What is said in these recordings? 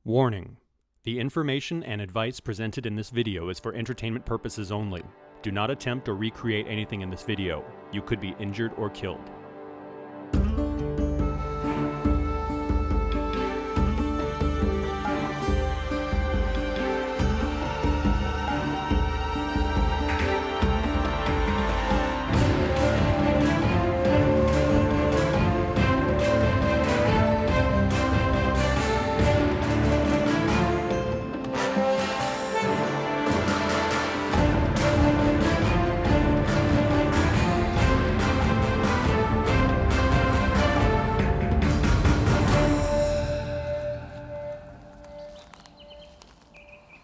Warning: the information and advice presented in this video is for entertainment purposes only. Do not attempt or recreate anything in this video. You could be injured or killed.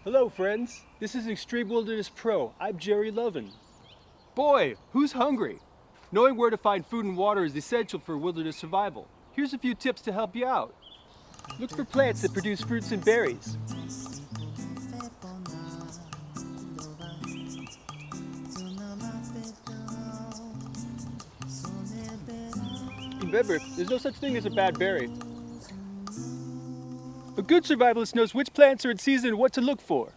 Hello friends, this is Extreme Wilderness Pro. I'm Jerry Loven. Boy, who's hungry? Knowing where to find food and water is essential for wilderness survival. Here's a few tips to help you out. Look for plants that produce fruits and berries. Remember, there's no such thing as a bad berry. A good survivalist knows which plants are in season and what to look for.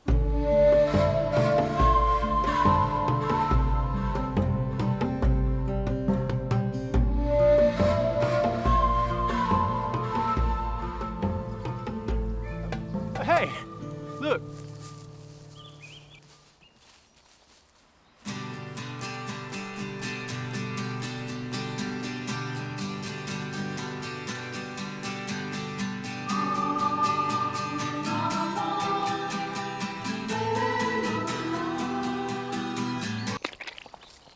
Hey, look.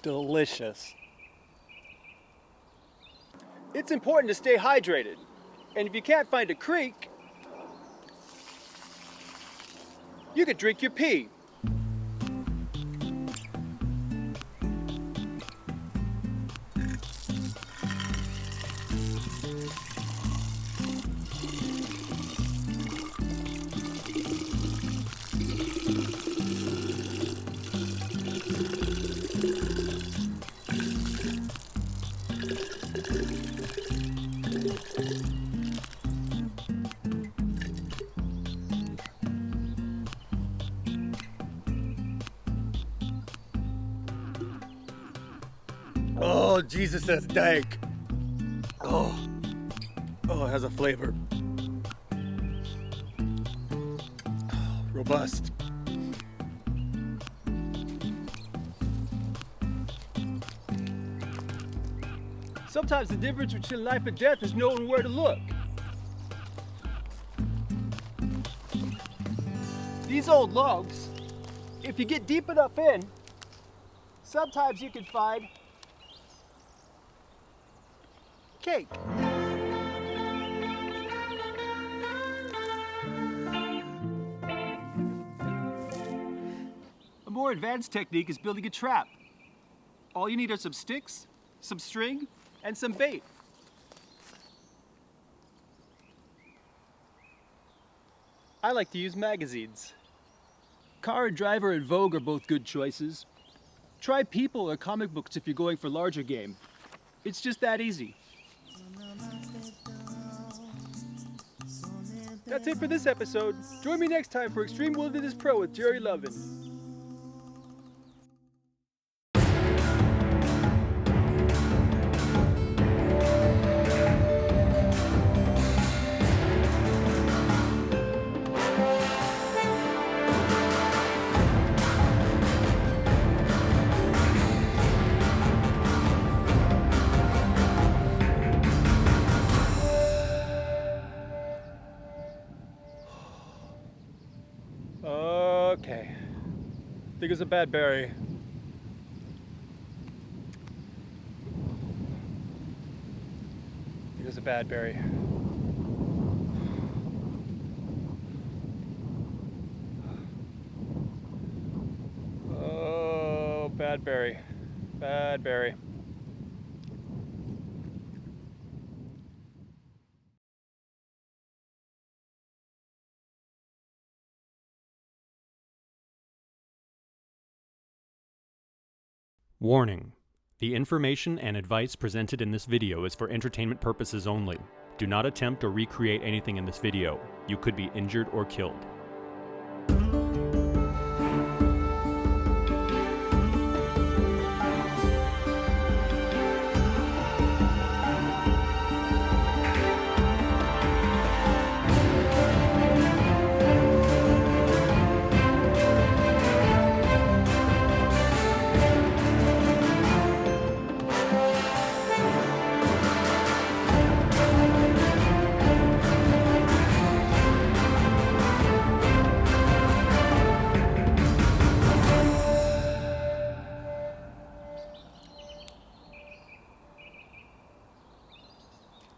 Delicious. It's important to stay hydrated. And if you can't find a creek, you could drink your pee. Oh, Jesus, that's dank. Oh, it has a flavor. Oh, robust. Sometimes the difference between life and death is knowing where to look. These old logs, if you get deep enough in, sometimes you can find cake. A more advanced technique is building a trap. All you need are some sticks, some string, and some bait. I like to use magazines. Car and Driver and Vogue are both good choices. Try People or comic books if you're going for larger game. It's just that easy. That's it for this episode. Join me next time for Extreme Wilderness Pro with Jerry Loven. Okay, I think it's a bad berry. I think it's a bad berry. Oh, bad berry. Bad berry. Warning: the information and advice presented in this video is for entertainment purposes only. Do not attempt or recreate anything in this video. You could be injured or killed.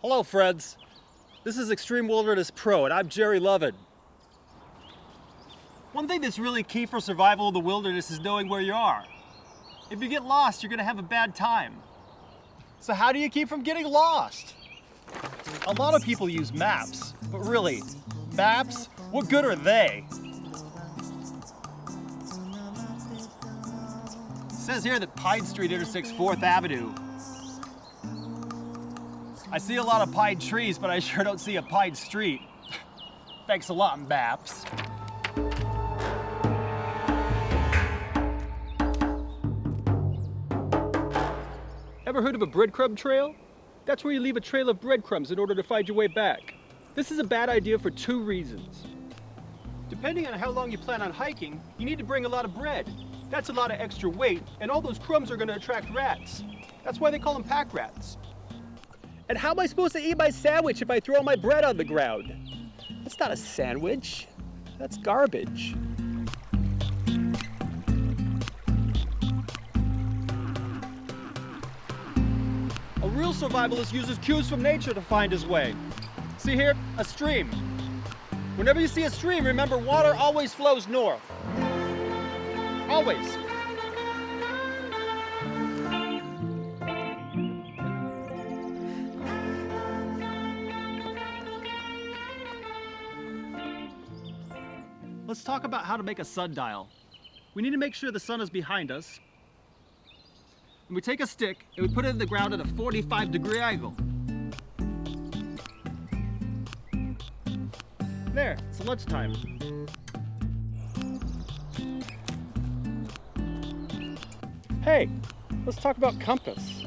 Hello, friends. This is Extreme Wilderness Pro, and I'm Jerry Loven. One thing that's really key for survival in the wilderness is knowing where you are. If you get lost, you're gonna have a bad time. So how do you keep from getting lost? A lot of people use maps, but really, maps? What good are they? It says here that Pine Street intersects 4th Avenue. I see a lot of pine trees, but I sure don't see a pine street. Thanks a lot, maps. Ever heard of a breadcrumb trail? That's where you leave a trail of breadcrumbs in order to find your way back. This is a bad idea for 2 reasons. Depending on how long you plan on hiking, you need to bring a lot of bread. That's a lot of extra weight, and all those crumbs are going to attract rats. That's why they call them pack rats. And how am I supposed to eat my sandwich if I throw my bread on the ground? That's not a sandwich. That's garbage. A real survivalist uses cues from nature to find his way. See here, a stream. Whenever you see a stream, remember water always flows north. Always. Let's talk about how to make a sundial. We need to make sure the sun is behind us. And we take a stick and we put it in the ground at a 45-degree angle. There, it's lunchtime. Hey, let's talk about compass.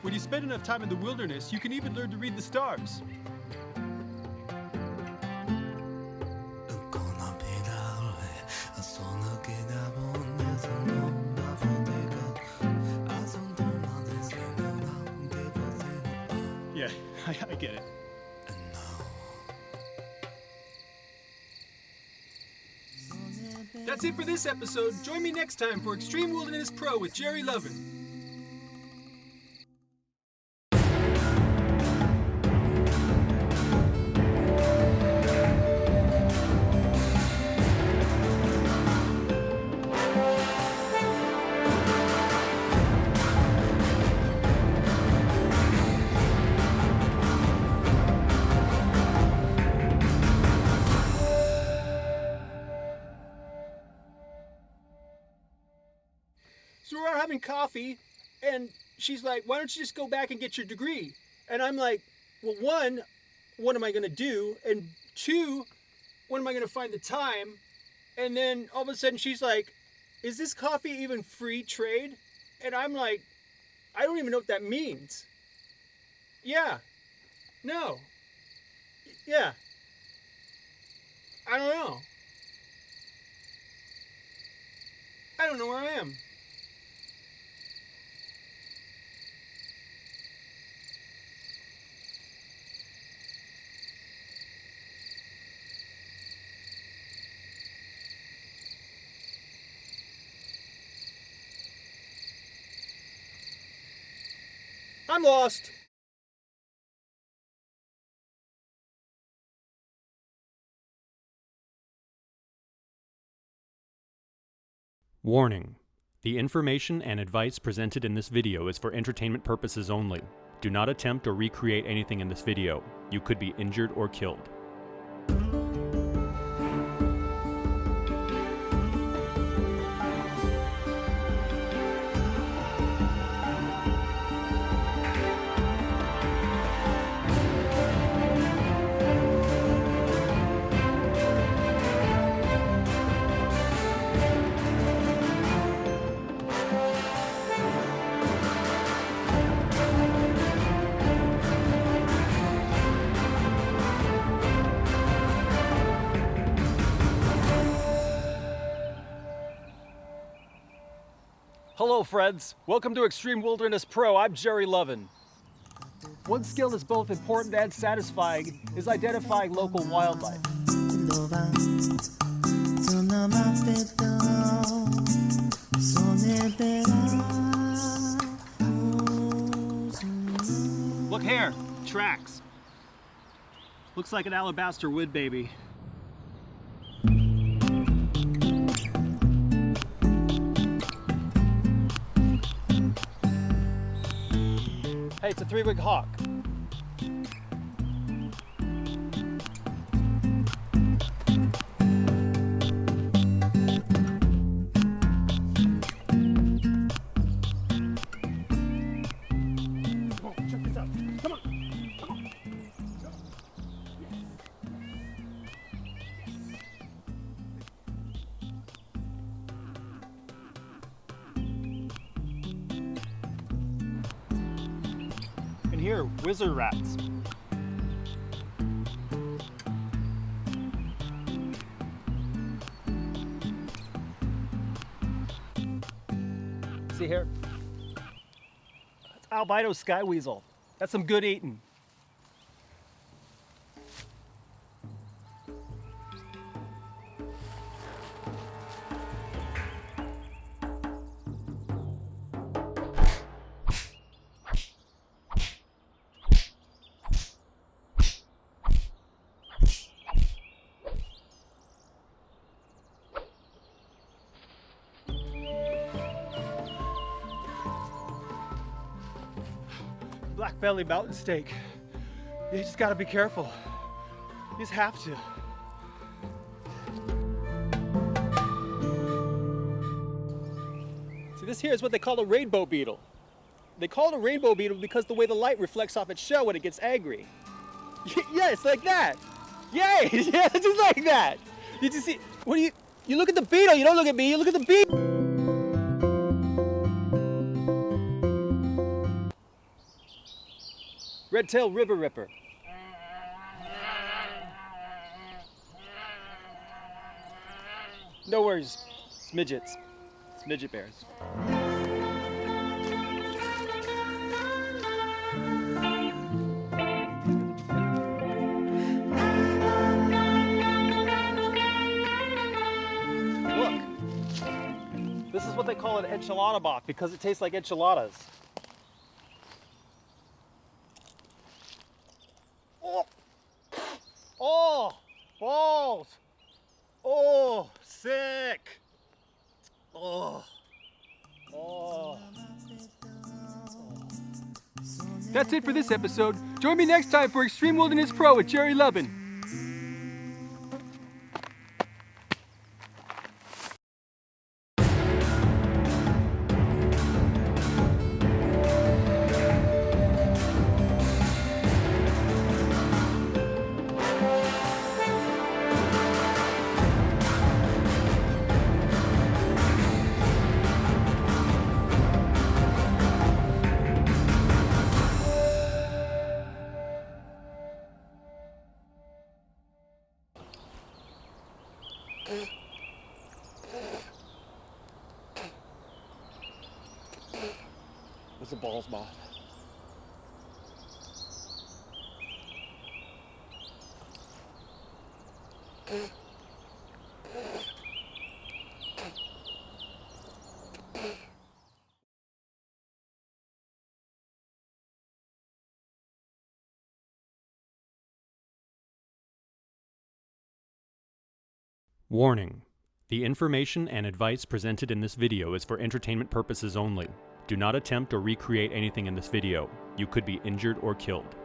When you spend enough time in the wilderness, you can even learn to read the stars. Yeah, I get it. That's it for this episode. Join me next time for Extreme Wilderness Pro with Jerry Loven. So we're having coffee, and she's like, why don't you just go back and get your degree? And I'm like, well, 1, what am I going to do? And 2, when am I going to find the time? And then all of a sudden she's like, is this coffee even free trade? And I'm like, I don't even know what that means. Yeah. No. Yeah. I don't know. I don't know where I am. I'm lost. Warning: the information and advice presented in this video is for entertainment purposes only. Do not attempt or recreate anything in this video. You could be injured or killed. Hello friends, welcome to Extreme Wilderness Pro. I'm Jerry Loven. One skill that's both important and satisfying is identifying local wildlife. Look here, tracks. Looks like an alabaster wood baby. Hey, it's a three-winged hawk. Come on, check this out. Come on. Come on. And here, wizard rats. See here? That's albino sky weasel. That's some good eating. Black belly mountain steak. You just gotta be careful. You just have to. See, this here is what they call a rainbow beetle. They call it a rainbow beetle because the way the light reflects off its shell when it gets angry. Yes, like that. Yay! Yeah, just like that. Did you see? What do you look at the beetle? You don't look at me. You look at the beetle. Red-tailed river ripper. No worries, it's midgets. It's midget bears. Look, this is what they call an enchilada bach because it tastes like enchiladas. Oh, balls. Oh, sick. Oh. That's it for this episode. Join me next time for Extreme Wilderness Pro with Jerry Loven. It's a balls moth. Warning: The information and advice presented in this video is for entertainment purposes only. Do not attempt or recreate anything in this video. You could be injured or killed.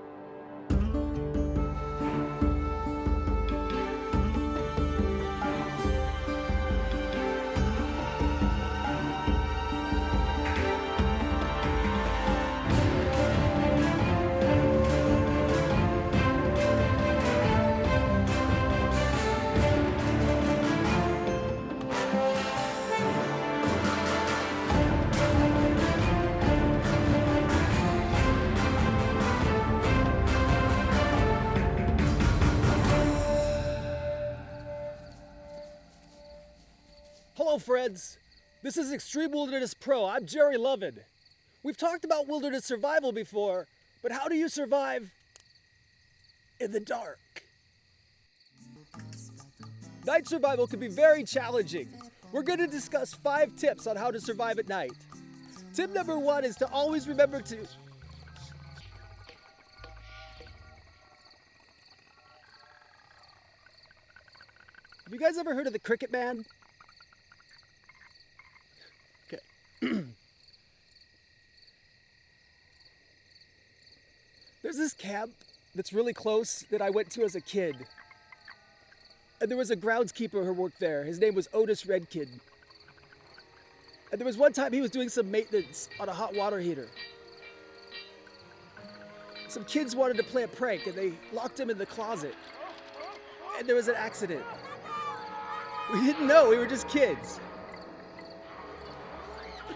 Hello friends, this is Extreme Wilderness Pro. I'm Jerry Loven. We've talked about wilderness survival before, but how do you survive in the dark? Night survival can be very challenging. We're going to discuss 5 tips on how to survive at night. Tip number 1 is to always remember to... Have you guys ever heard of the Cricket Man? There's this camp that's really close that I went to as a kid. And there was a groundskeeper who worked there. His name was Otis Redkid. And there was one time he was doing some maintenance on a hot water heater. Some kids wanted to play a prank and they locked him in the closet. And there was an accident. We didn't know, we were just kids.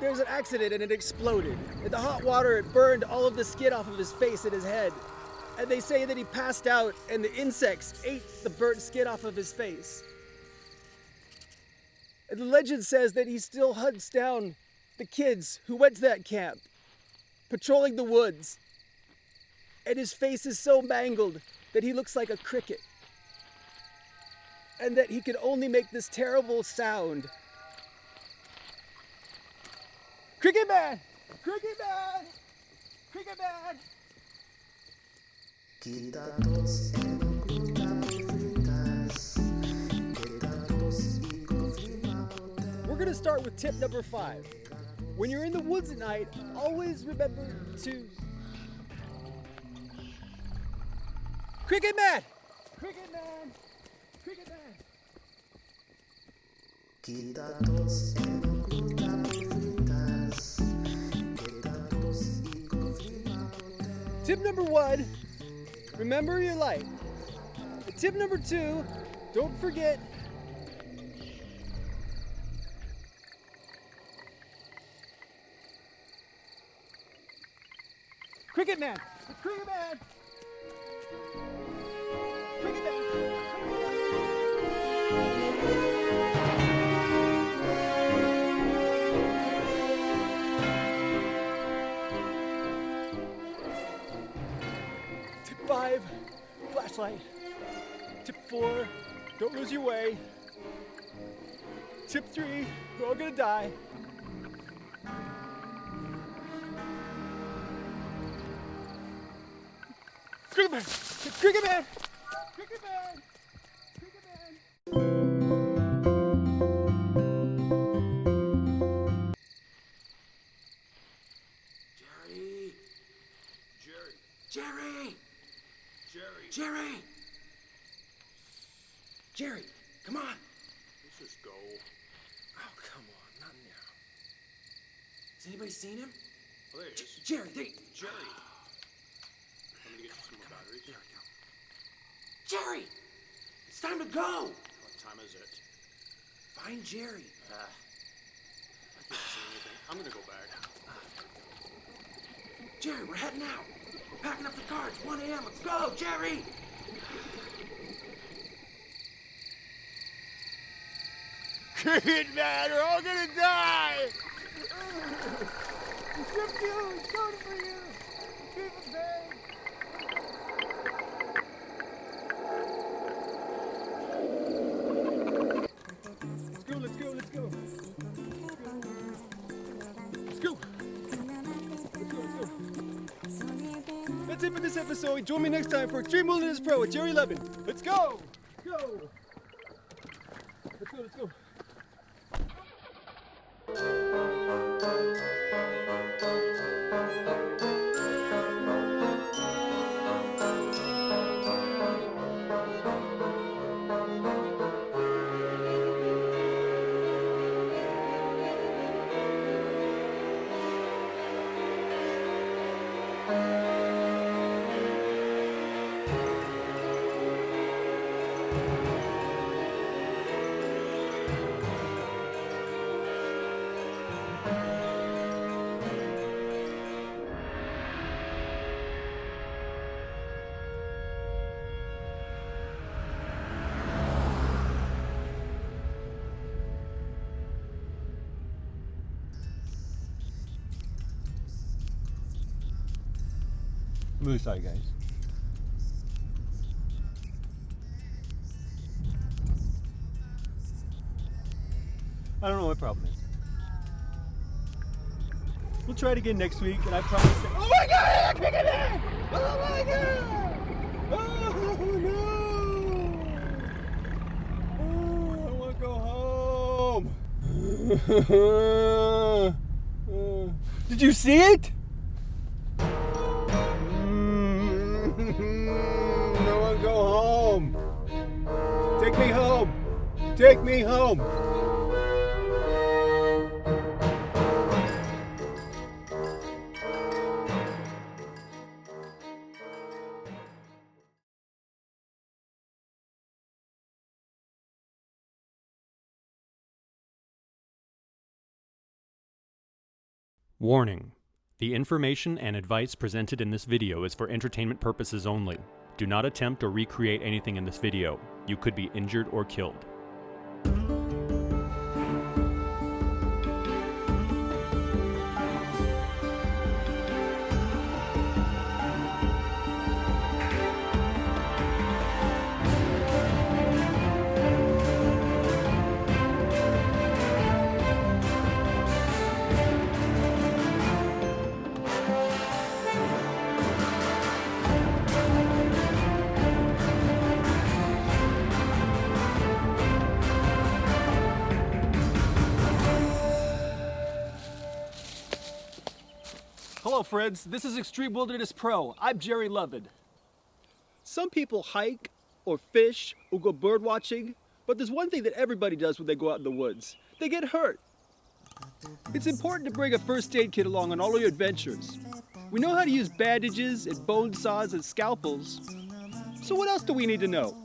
There was an accident and it exploded. In the hot water, it burned all of the skin off of his face and his head. And they say that he passed out and the insects ate the burnt skin off of his face. And the legend says that he still hunts down the kids who went to that camp, patrolling the woods. And his face is so mangled that he looks like a cricket. And that he can only make this terrible sound. Cricket Man! Cricket Man! Cricket Man! We're gonna start with tip number 5. When you're in the woods at night, always remember to... Cricket Man! Cricket Man! Cricket Man! Tip number 1, remember your light. And tip number 2, don't forget Cricket Man! Cricket Man! Cricket Man! Tip 5, flashlight. Tip 4, don't lose your way. Tip 3, we're all gonna die. Cricket Man! Cricket Man! Cricket Man! Cricket Man! Jerry! Jerry! Jerry, come on! Let's just go. Oh, come on, not now. Has anybody seen him? Oh, there he is. Jerry, Jerry! I'm gonna get you some more batteries. There we go. Jerry! It's time to go! What time is it? Find Jerry. I can't see anything. I'm gonna go back. Jerry, we're heading out. We're packing up the car. It's 1 a.m. Let's go, Jerry! Cricket Man, we're all gonna die! It's good for you! It's good for you! Keep it big! Let's go! Let's go! That's it for this episode. Join me next time for Extreme Wilderness Pro with Jerry Loven. Let's go! Let's go! Let's go! Move aside, guys. I don't know what problem is. We'll try it again next week, and I promise that— Oh my God! Look at that! Oh my God! Oh no! Oh, I want to go home. Did you see it? I want to go home. Take me home. Take me home. Warning: the information and advice presented in this video is for entertainment purposes only. Do not attempt or recreate anything in this video. You could be injured or killed. Hello, friends. This is Extreme Wilderness Pro. I'm Jerry Loven. Some people hike or fish or go bird watching, but there's one thing that everybody does when they go out in the woods. They get hurt. It's important to bring a first aid kit along on all of your adventures. We know how to use bandages and bone saws and scalpels. So what else do we need to know?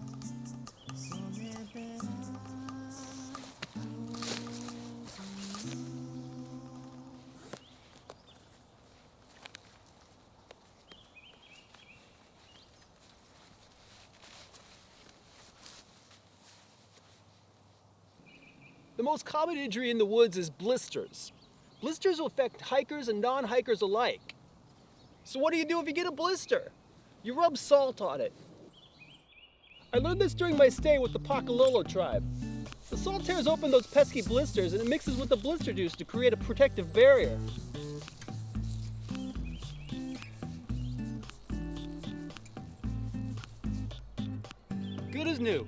The most common injury in the woods is blisters. Blisters will affect hikers and non-hikers alike. So what do you do if you get a blister? You rub salt on it. I learned this during my stay with the Pakalolo tribe. The salt tears open those pesky blisters and it mixes with the blister juice to create a protective barrier. Good as new.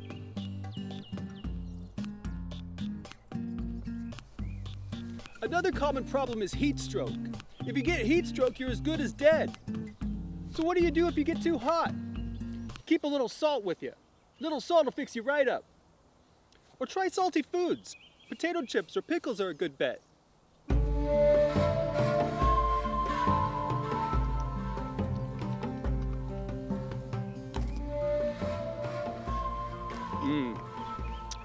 Another common problem is heat stroke. If you get heat stroke, you're as good as dead. So what do you do if you get too hot? Keep a little salt with you. Little salt will fix you right up. Or try salty foods. Potato chips or pickles are a good bet.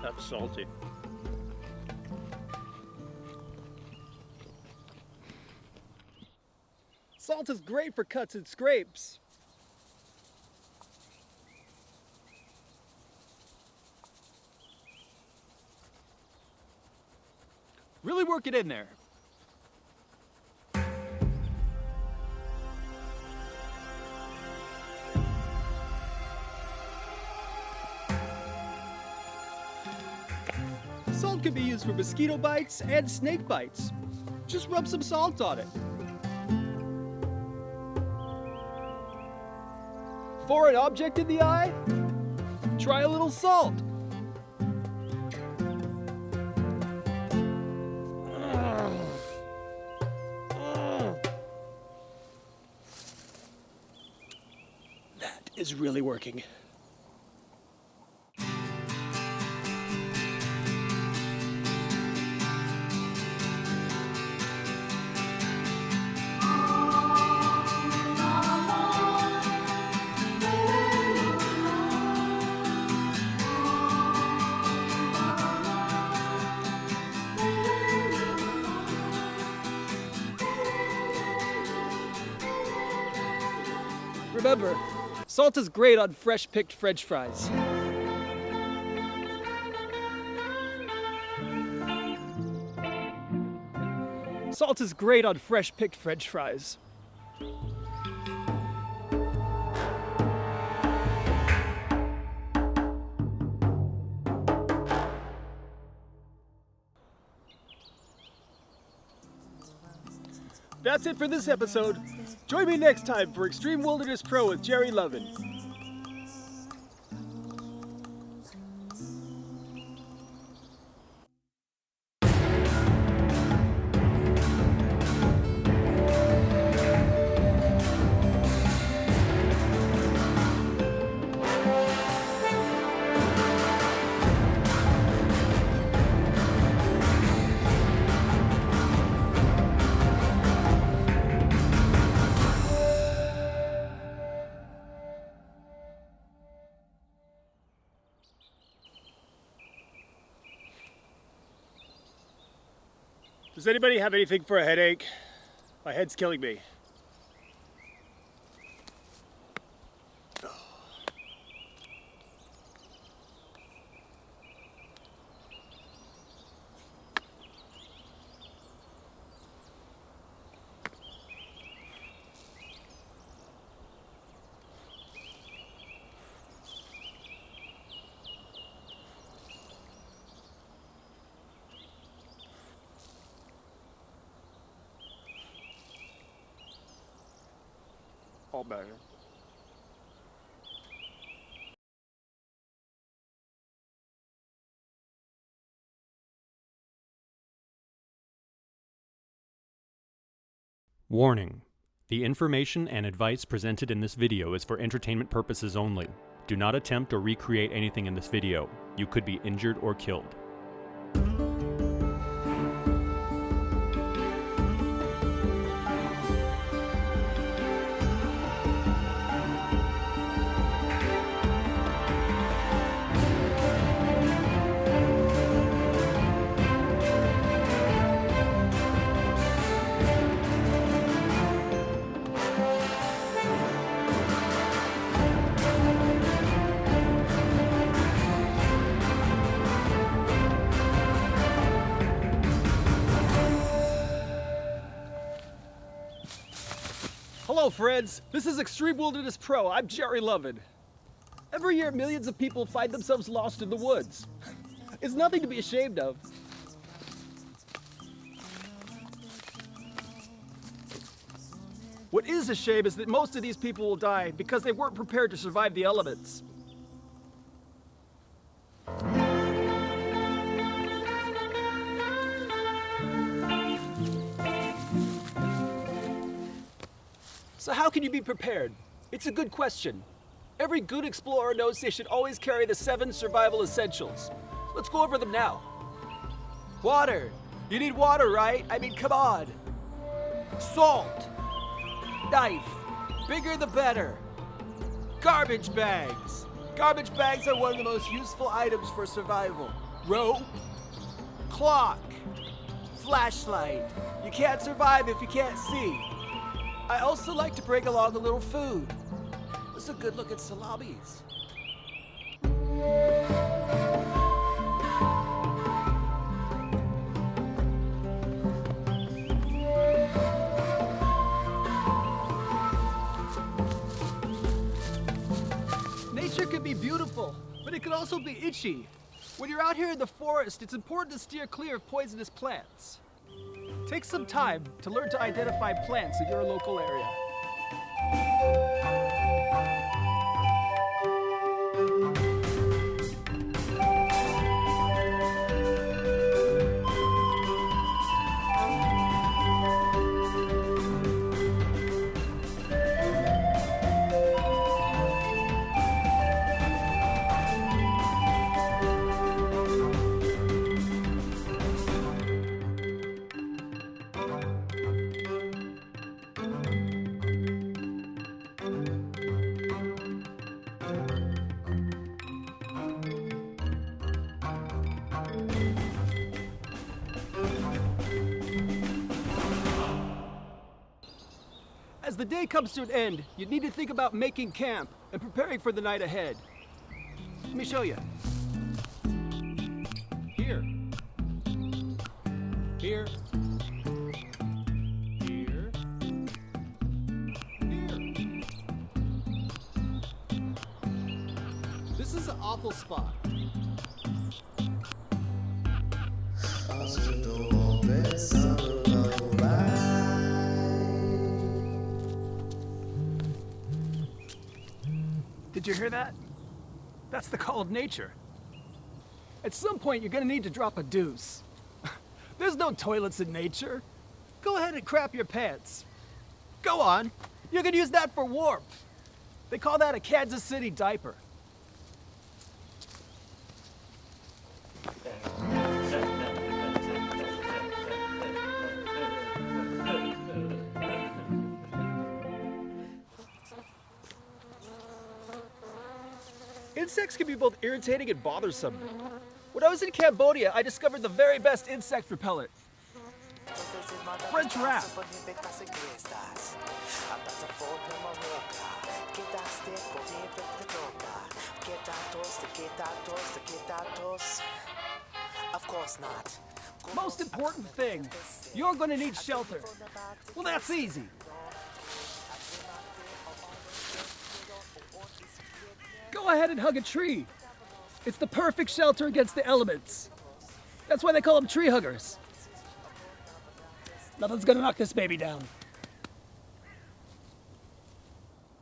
That's salty. Salt is great for cuts and scrapes. Really work it in there. Salt can be used for mosquito bites and snake bites. Just rub some salt on it. For an object in the eye, try a little salt. is really working. Remember, salt is great on fresh picked French fries. Salt is great on fresh picked French fries. That's it for this episode. Join me next time for Extreme Wilderness Pro with Jerry Loven. Does anybody have anything for a headache? My head's killing me. All better. Warning: the information and advice presented in this video is for entertainment purposes only. Do not attempt or recreate anything in this video. You could be injured or killed. Hello friends, this is Extreme Wilderness Pro. I'm Jerry Loven. Every year millions of people find themselves lost in the woods. It's nothing to be ashamed of. What is a shame is that most of these people will die because they weren't prepared to survive the elements. So how can you be prepared? It's a good question. Every good explorer knows they should always carry the 7 survival essentials. Let's go over them now. Water. You need water, right? I mean, come on. Salt. Knife. Bigger the better. Garbage bags. Garbage bags are one of the most useful items for survival. Rope. Clock. Flashlight. You can't survive if you can't see. I also like to bring along a little food. This is a good look at salamis. Nature can be beautiful, but it can also be itchy. When you're out here in the forest, it's important to steer clear of poisonous plants. Take some time to learn to identify plants in your local area. the day comes to an end, you need to think about making camp and preparing for the night ahead. Let me show you. Here. Here. Here. Here. This is an awful spot. Did you hear that? That's the call of nature. At some point, you're gonna need to drop a deuce. There's no toilets in nature. Go ahead and crap your pants. Go on. You can use that for warmth. They call that a Kansas City diaper. Insects can be both irritating and bothersome. When I was in Cambodia, I discovered the very best insect repellent. French wrap. Of course not. Most important thing, you're going to need shelter. Well, that's easy. Go ahead and hug a tree. It's the perfect shelter against the elements. That's why they call them tree huggers. Nothing's gonna knock this baby down.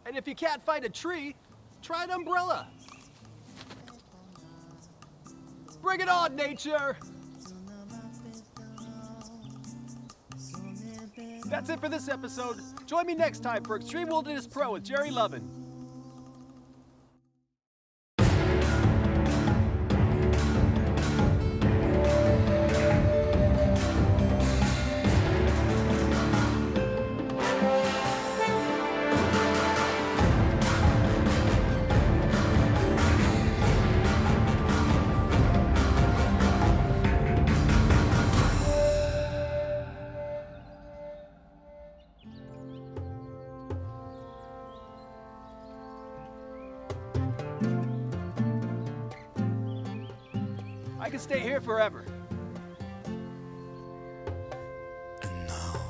And if you can't find a tree, try an umbrella. Bring it on, nature! That's it for this episode. Join me next time for Extreme Wilderness Pro with Jerry Loven. I can stay here forever. And now.